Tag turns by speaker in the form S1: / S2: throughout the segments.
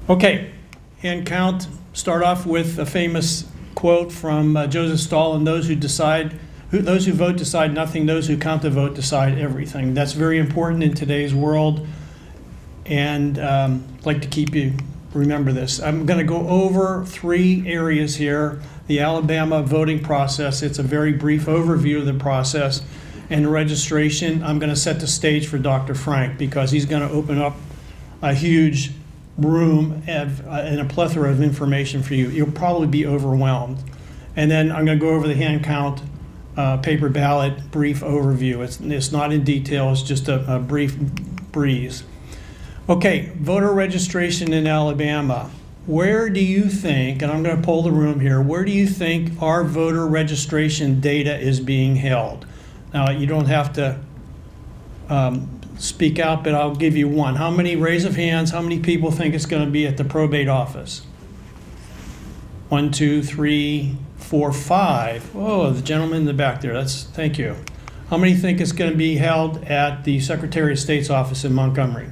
S1: Okay, hand count. Start off with a famous quote from Joseph Stalin: "Those who vote decide nothing. Those who count the vote decide everything." That's very important in today's world, and I'd like to keep you remember this. I'm going to go over 3 areas here. The Alabama voting process. It's a very brief overview of the process. And registration. I'm going to set the stage for Dr. Frank because he's going to open up a huge room and a plethora of information for you. You'll probably be overwhelmed. And then I'm going to go over the hand count, paper ballot, brief overview. It's not in detail, it's just a brief breeze. Okay, voter registration in Alabama. Where do you think, and I'm going to poll the room here, where do you think our voter registration data is being held? Now, you don't have to speak out, but I'll give you one. How many, raise of hands, how many people think it's going to be at the probate office? 1, 2, 3, 4, 5. Oh, the gentleman in the back there, thank you. How many think it's going to be held at the Secretary of State's office in Montgomery?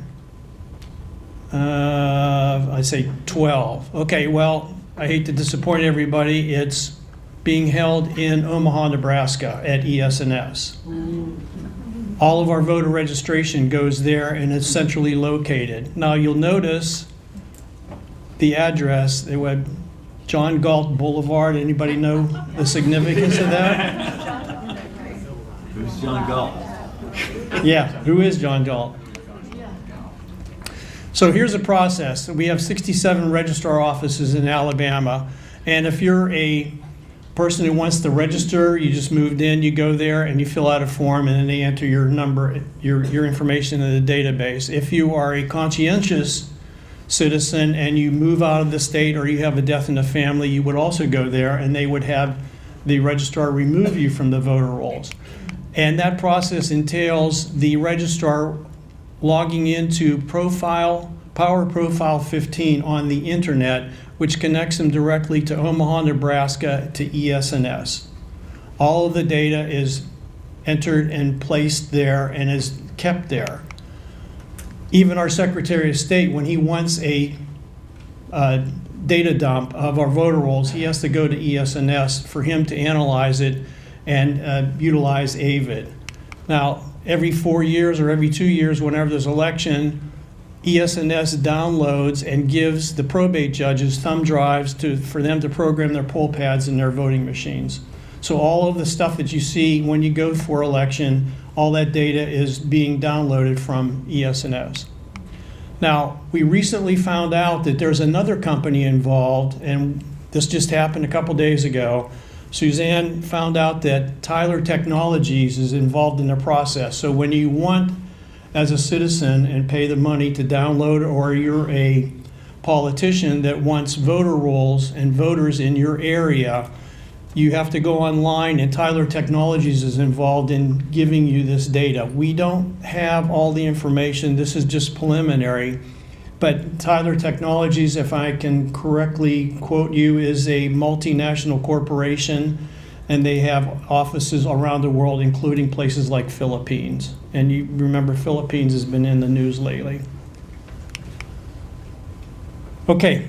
S1: I say 12. Okay, well, I hate to disappoint everybody. It's being held in Omaha, Nebraska at ES&S. All of our voter registration goes there and it's centrally located. Now you'll notice the address, they went John Galt Boulevard. Anybody know the significance of that?
S2: Who's John Galt?
S1: Yeah, who is John Galt? So here's the process. We have 67 registrar offices in Alabama, and if you're a person who wants to register, you just moved in, you go there and you fill out a form and then they enter your number, your information in the database. If you are a conscientious citizen and you move out of the state or you have a death in the family, you would also go there and they would have the registrar remove you from the voter rolls. And that process entails the registrar logging into Power Profile 15 on the internet, which connects them directly to Omaha, Nebraska, to ES&S. All of the data is entered and placed there and is kept there. Even our Secretary of State, when he wants a data dump of our voter rolls, he has to go to ES&S for him to analyze it and utilize AVID. Now, every 4 years or every 2 years, whenever there's election, ES&S downloads and gives the probate judges thumb drives for them to program their poll pads and their voting machines. So all of the stuff that you see when you go for election, all that data is being downloaded from ES&S. Now, we recently found out that there's another company involved, and this just happened a couple days ago. Suzanne found out that Tyler Technologies is involved in the process. So when you want, as a citizen, and pay the money to download, or you're a politician that wants voter rolls and voters in your area, you have to go online, and Tyler Technologies is involved in giving you this data. We don't have all the information. This is just preliminary. But Tyler Technologies, if I can correctly quote you, is a multinational corporation, and they have offices around the world, including places like Philippines. And you remember Philippines has been in the news lately. Okay,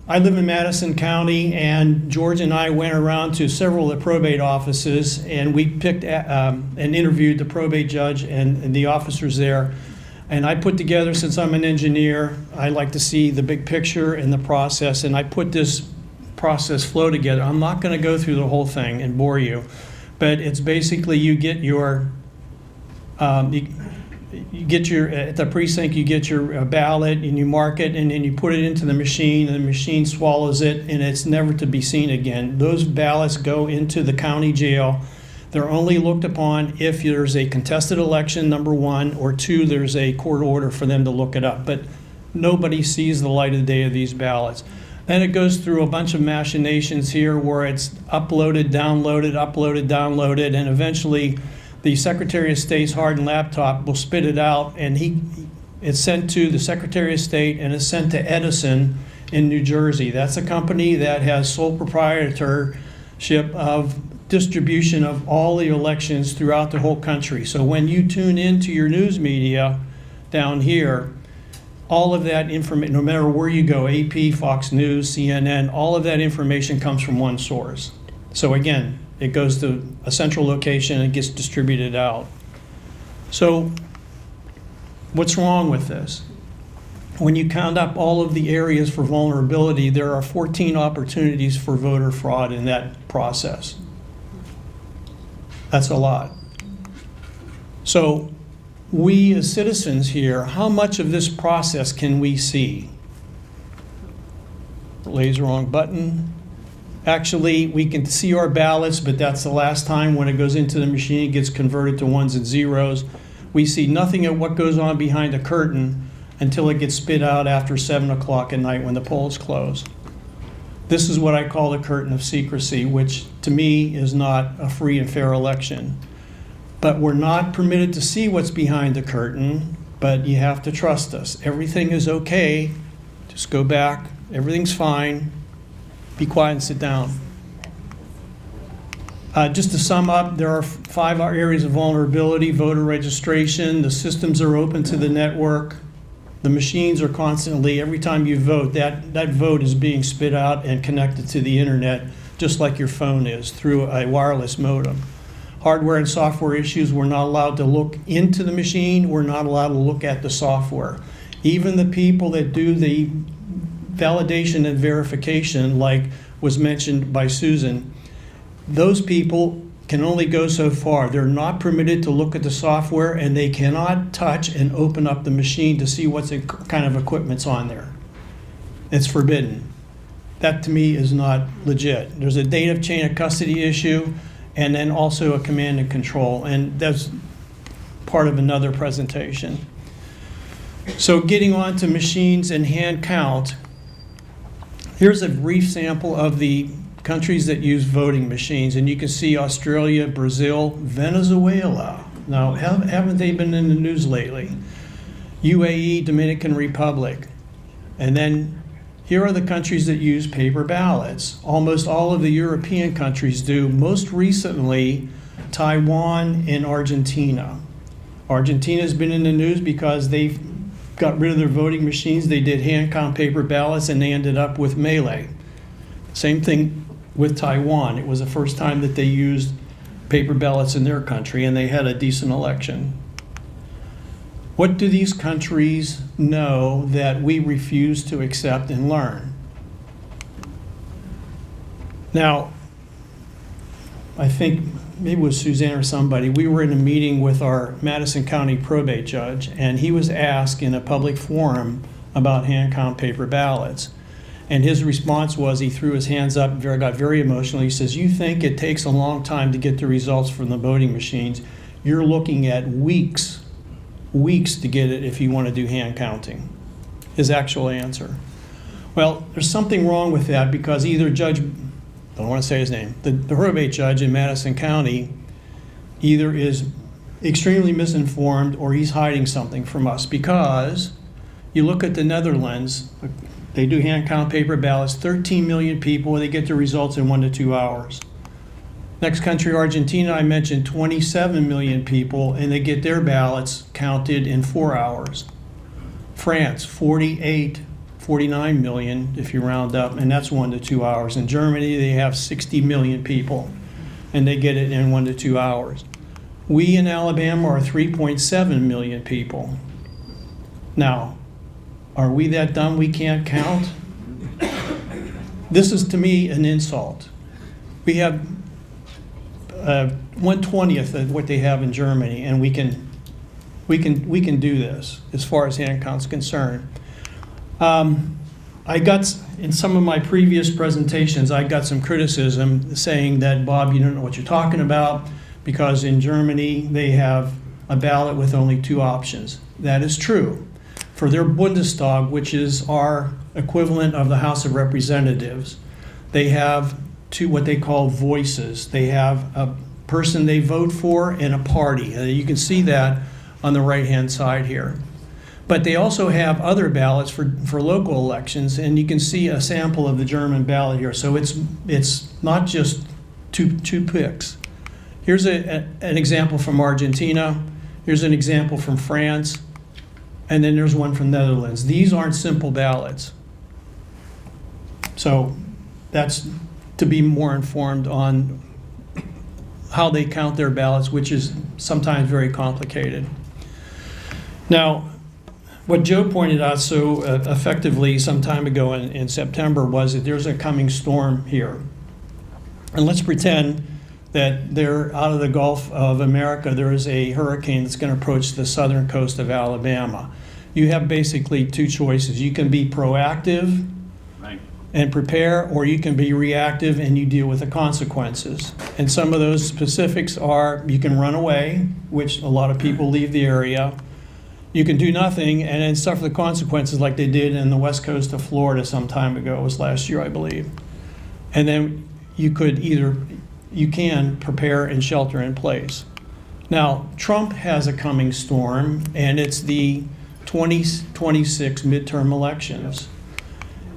S1: I live in Madison County, and George and I went around to several of the probate offices, and we picked and interviewed the probate judge and the officers there. And I put together, since I'm an engineer, I like to see the big picture and the process, and I put this process flow together. I'm not going to go through the whole thing and bore you, but it's basically you get your at the precinct, you get your ballot and you mark it, and then you put it into the machine, and the machine swallows it, and it's never to be seen again. Those ballots go into the county jail. They're only looked upon if there's a contested election, number one, or two, there's a court order for them to look it up. But nobody sees the light of the day of these ballots. Then it goes through a bunch of machinations here where it's uploaded, downloaded, and eventually the Secretary of State's hardened laptop will spit it out, and it's sent to the Secretary of State, and it's sent to Edison in New Jersey. That's a company that has sole proprietorship of distribution of all the elections throughout the whole country. So when you tune into your news media down here, all of that information, no matter where you go, AP, Fox News, CNN, all of that information comes from one source. So again, it goes to a central location and gets distributed out. So what's wrong with this? When you count up all of the areas for vulnerability, there are 14 opportunities for voter fraud in that process. That's a lot. So we as citizens here, how much of this process can we see? Lays wrong button. Actually, we can see our ballots, but that's the last time. When it goes into the machine, it gets converted to ones and zeros. We see nothing of what goes on behind the curtain until it gets spit out after 7 o'clock at night when the polls close. This is what I call the curtain of secrecy, which to me is not a free and fair election. But we're not permitted to see what's behind the curtain, but you have to trust us. Everything is okay. Just go back. Everything's fine. Be quiet and sit down. Just to sum up, there are 5 areas of vulnerability: voter registration, the systems are open to the network, the machines are constantly, every time you vote, that vote is being spit out and connected to the internet, just like your phone is, through a wireless modem. Hardware and software issues, we're not allowed to look into the machine, we're not allowed to look at the software. Even the people that do the validation and verification, like was mentioned by Susan, those people can only go so far. They're not permitted to look at the software, and they cannot touch and open up the machine to see what kind of equipment's on there. It's forbidden. That to me is not legit. There's a data chain of custody issue, and then also a command and control, and that's part of another presentation. So getting on to machines and hand count, here's a brief sample of the countries that use voting machines, and you can see Australia, Brazil, Venezuela. Now, haven't they been in the news lately? UAE, Dominican Republic. And then here are the countries that use paper ballots. Almost all of the European countries do. Most recently, Taiwan and Argentina. Argentina's been in the news because they've got rid of their voting machines. They did hand count paper ballots, and they ended up with melee. Same thing with Taiwan. It was the first time that they used paper ballots in their country, and they had a decent election. What do these countries know that we refuse to accept and learn? Now, I think maybe it was Suzanne or somebody, we were in a meeting with our Madison County probate judge, and he was asked in a public forum about hand count paper ballots. And his response was, he threw his hands up, got very emotional. He says, "You think it takes a long time to get the results from the voting machines? You're looking at weeks to get it if you want to do hand counting." His actual answer. Well, there's something wrong with that, because either Judge, I don't want to say his name, the probate judge in Madison County either is extremely misinformed or he's hiding something from us, because you look at the Netherlands, they do hand count paper ballots, 13 million people, and they get the results in 1 to 2 hours. Next country, Argentina, I mentioned 27 million people, and they get their ballots counted in 4 hours. France, 49 million, if you round up, and that's 1 to 2 hours. In Germany, they have 60 million people, and they get it in 1 to 2 hours. We in Alabama are 3.7 million people. Now, are we that dumb we can't count? This is, to me, an insult. We have 1/20th of what they have in Germany, and we can do this as far as hand count's concerned. I got, in some of my previous presentations, I got some criticism saying that, Bob, you don't know what you're talking about, because in Germany they have a ballot with only 2 options. That is true. For their Bundestag, which is our equivalent of the House of Representatives, they have 2 what they call voices. They have a person they vote for and a party. You can see that on the right-hand side here. But they also have other ballots for local elections, and you can see a sample of the German ballot here. So it's not just two picks. Here's an example from Argentina. Here's an example from France. and then there's one from Netherlands. These aren't simple ballots. So that's to be more informed on how they count their ballots, which is sometimes very complicated. Now, what Joe pointed out so effectively some time ago in September was that there's a coming storm here. And let's pretend that they're out of the Gulf of America, there is a hurricane that's going to approach the southern coast of Alabama. You have basically two choices. You can be proactive and prepare, or you can be reactive and you deal with the consequences. And some of those specifics are you can run away, which a lot of people leave the area. You can do nothing and then suffer the consequences like they did in the west coast of Florida some time ago. It was last year, I believe. And then you can prepare and shelter in place. Now, Trump has a coming storm, and it's the 2026 midterm elections.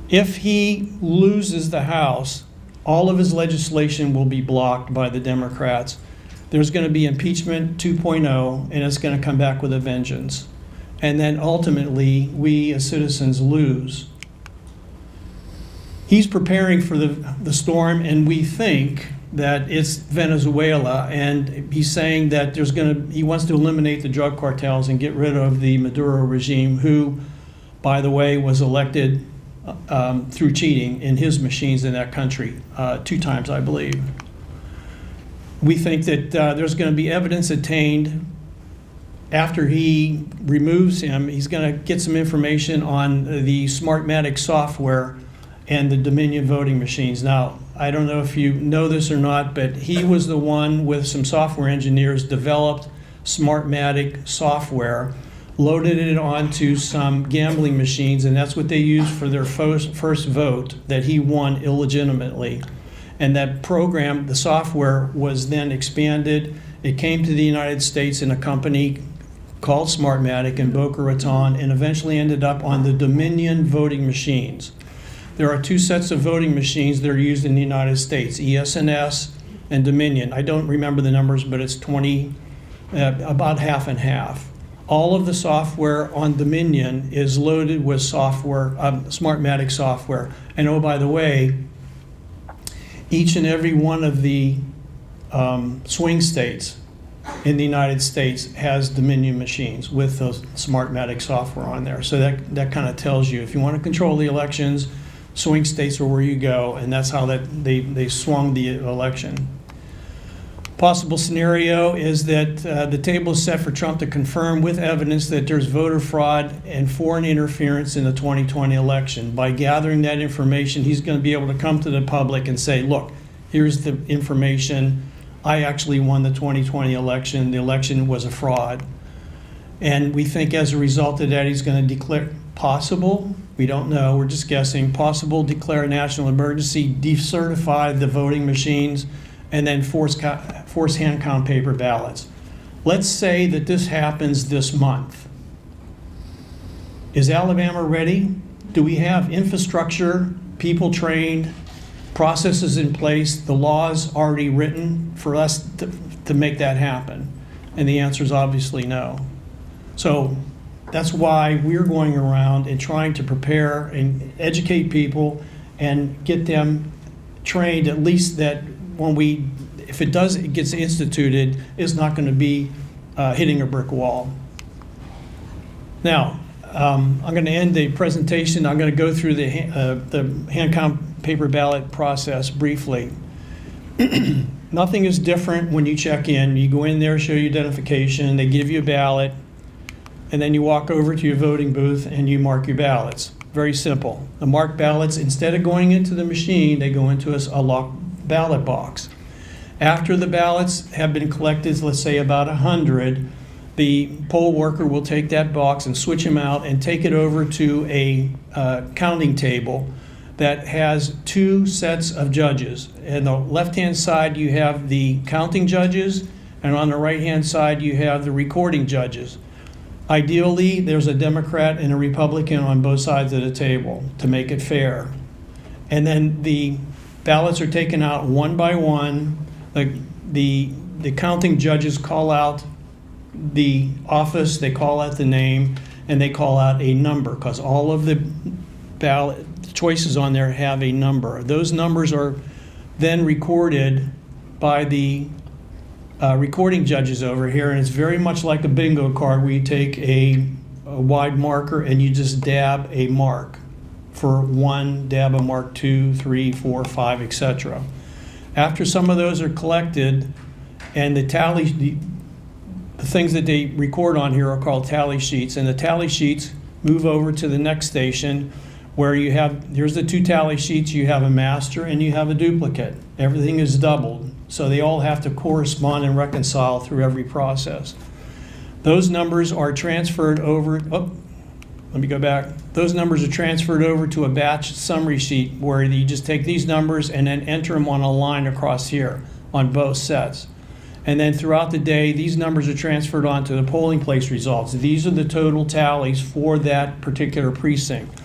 S1: If he loses the House, all of his legislation will be blocked by the Democrats. There's going to be impeachment 2.0, and it's going to come back with a vengeance. And then ultimately, we as citizens lose. He's preparing for the storm, and we think that it's Venezuela, and he's saying that he wants to eliminate the drug cartels and get rid of the Maduro regime, who, by the way, was elected through cheating in his machines in that country 2 times, I believe. We think that there's going to be evidence obtained after he removes him. He's going to get some information on the Smartmatic software and the Dominion voting machines. Now, I don't know if you know this or not, but he was the one with some software engineers developed Smartmatic software, loaded it onto some gambling machines, and that's what they used for their first vote that he won illegitimately. And that program, the software, was then expanded. It came to the United States in a company called Smartmatic in Boca Raton, and eventually ended up on the Dominion voting machines. There are 2 sets of voting machines that are used in the United States, ES&S and Dominion. I don't remember the numbers, but it's about half and half. All of the software on Dominion is loaded with Smartmatic software. And oh, by the way, each and every one of the swing states in the United States has Dominion machines with those Smartmatic software on there. So that kind of tells you, if you want to control the elections, swing states are where you go, and that's how they swung the election. Possible scenario is that the table is set for Trump to confirm with evidence that there's voter fraud and foreign interference in the 2020 election. By gathering that information, he's going to be able to come to the public and say, look, here's the information. I actually won the 2020 election. The election was a fraud. And we think as a result of that, he's going to declare possible, we don't know, we're just guessing, possible declare a national emergency, decertify the voting machines, and then force hand count paper ballots. Let's say that this happens this month. Is Alabama ready? Do we have infrastructure, people trained, processes in place, the laws already written for us to make that happen? And the answer is obviously no. So that's why we're going around and trying to prepare and educate people and get them trained, at least that if it gets instituted, it's not going to be hitting a brick wall. Now, I'm going to end the presentation. I'm going to go through the hand count paper ballot process briefly. Nothing is different when you check in. You go in there, show your identification, they give you a ballot, and then you walk over to your voting booth and you mark your ballots. Very simple. The marked ballots, instead of going into the machine, they go into a locked ballot box. After the ballots have been collected, let's say about 100, the poll worker will take that box and switch them out and take it over to a counting table that has 2 sets of judges. On the left-hand side, you have the counting judges, and on the right-hand side, you have the recording judges. Ideally, there's a Democrat and a Republican on both sides of the table to make it fair. And then the ballots are taken out one by one. The counting judges call out the office, they call out the name, and they call out a number because all of the ballot choices on there have a number. Those numbers are then recorded by the recording judges over here, and it's very much like a bingo card where you take a wide marker and you just dab a mark for 1, dab a mark 2, 3, 4, 5, etc. After some of those are collected, and the things that they record on here are called tally sheets, and the tally sheets move over to the next station where you have, here's the 2 tally sheets, you have a master and you have a duplicate. Everything is doubled, so they all have to correspond and reconcile through every process. Those numbers are transferred over, let me go back. Those numbers are transferred over to a batch summary sheet where you just take these numbers and then enter them on a line across here on both sets. And then throughout the day, these numbers are transferred onto the polling place results. These are the total tallies for that particular precinct.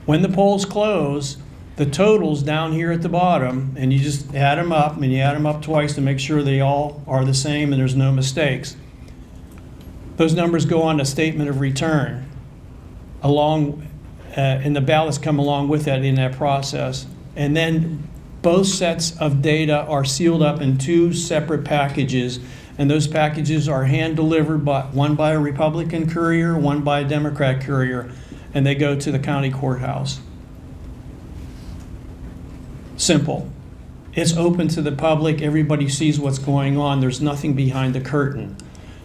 S1: When the polls close, the totals down here at the bottom, and you just add them up, and you add them up twice to make sure they all are the same and there's no mistakes. Those numbers go on a statement of return along, and the ballots come along with that in that process. And then both sets of data are sealed up in 2 separate packages, and those packages are hand delivered, one by a Republican courier, one by a Democrat courier, and they go to the county courthouse. Simple. It's open to the public. Everybody sees what's going on. There's nothing behind the curtain.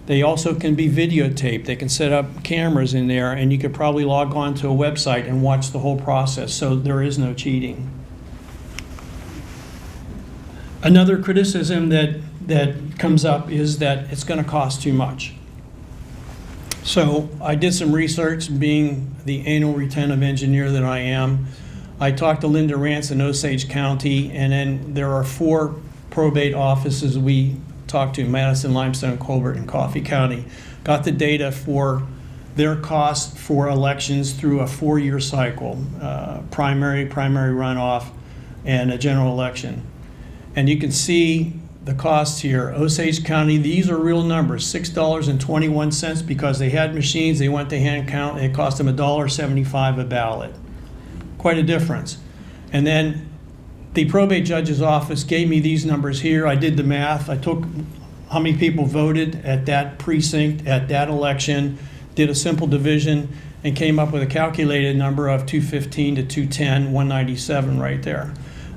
S1: They also can be videotaped. They can set up cameras in there, and you could probably log on to a website and watch the whole process, so there is no cheating. Another criticism that comes up is that it's going to cost too much. So I did some research, being the anal retentive engineer that I am. I talked to Linda Rance in Osage County, and then there are 4 probate offices we talked to, Madison, Limestone, Colbert, and Coffee County. Got the data for their costs for elections through a 4-year cycle, primary runoff, and a general election. And you can see the costs here. Osage County, these are real numbers, $6.21 because they had machines, they went to hand count, it cost them $1.75 a ballot. Quite a difference. And then the probate judge's office gave me these numbers here. I did the math. I took how many people voted at that precinct, at that election, did a simple division, and came up with a calculated number of 215 to 210, 197 right there.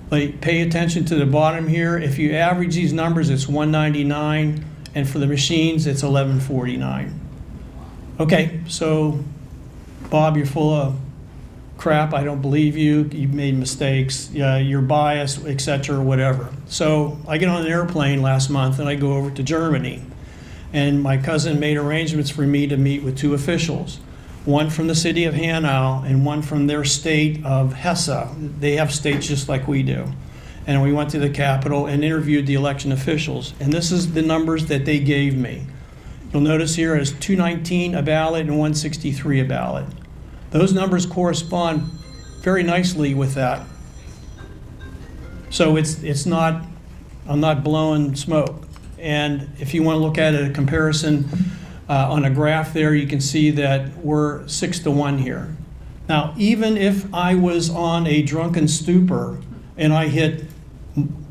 S1: But pay attention to the bottom here. If you average these numbers, it's 199, and for the machines, it's 1149. Okay, so Bob, you're full of crap. I don't believe you. You've made mistakes. You're biased, etc., whatever. So I get on an airplane last month and I go over to Germany, and my cousin made arrangements for me to meet with 2 officials. One from the city of Hanau and one from their state of Hesse. They have states just like we do. And we went to the Capitol and interviewed the election officials. And this is the numbers that they gave me. You'll notice here is 219 a ballot and 163 a ballot. Those numbers correspond very nicely with that. So it's not, I'm not blowing smoke. And if you want to look at a comparison, on a graph there, you can see that we're 6 to 1 here. Now, even if I was on a drunken stupor and I hit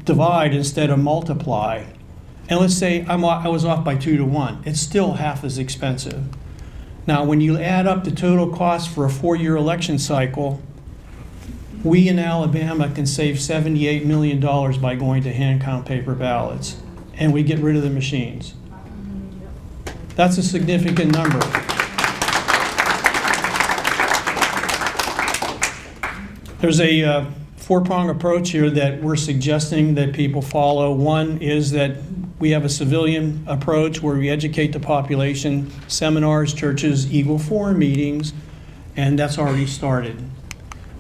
S1: divide instead of multiply, and let's say I was off by 2 to 1, it's still half as expensive. Now, when you add up the total cost for a 4-year election cycle, we in Alabama can save $78 million by going to hand count paper ballots, and we get rid of the machines. That's a significant number. There's a 4-prong approach here that we're suggesting that people follow. One is that we have a civilian approach where we educate the population, seminars, churches, Eagle Forum meetings, and that's already started.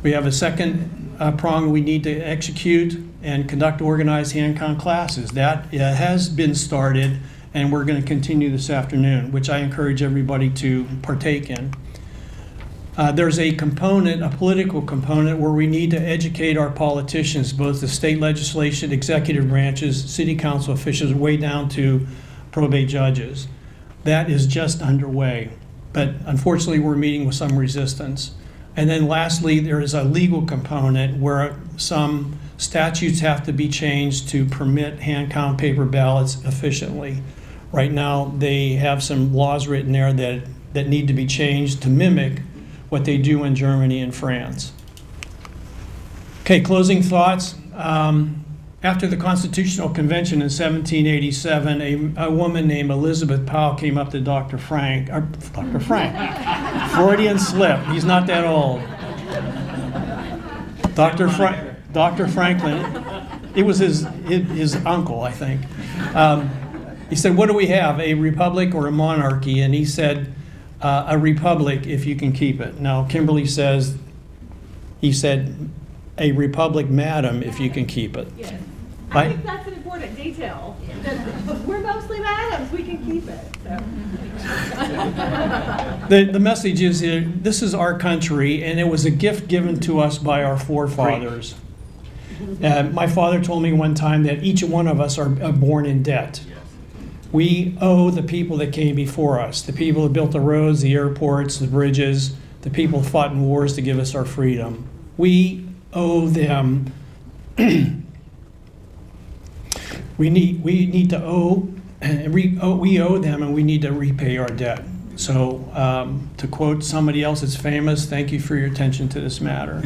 S1: We have a second prong we need to execute and conduct organized hand count classes. That has been started, and we're going to continue this afternoon, which I encourage everybody to partake in. There's a component, a political component, where we need to educate our politicians, both the state legislation, executive branches, city council officials, way down to probate judges. That is just underway. but unfortunately, we're meeting with some resistance. And then lastly, there is a legal component where some statutes have to be changed to permit hand count paper ballots efficiently. Right now, they have some laws written there that need to be changed to mimic what they do in Germany and France. Okay, closing thoughts. After the Constitutional Convention in 1787, a woman named Elizabeth Powell came up to Dr. Frank, Freudian slip, he's not that old. Dr. Franklin, it was his uncle, I think. He said, what do we have, a republic or a monarchy? And he said, a republic if you can keep it. Now, Kimberly says, he said, a republic, madam, if you can keep it.
S3: Yes.
S1: Right?
S3: I think that's an important detail. We're mostly madams, we can keep it.
S1: The message is, this is our country, and it was a gift given to us by our forefathers. My father told me one time that each one of us are born in debt. We owe the people that came before us, the people that built the roads, the airports, the bridges, the people who fought in wars to give us our freedom. We owe them. We need to owe, and we owe them, and we need to repay our debt. So, to quote somebody else that's famous, thank you for your attention to this matter.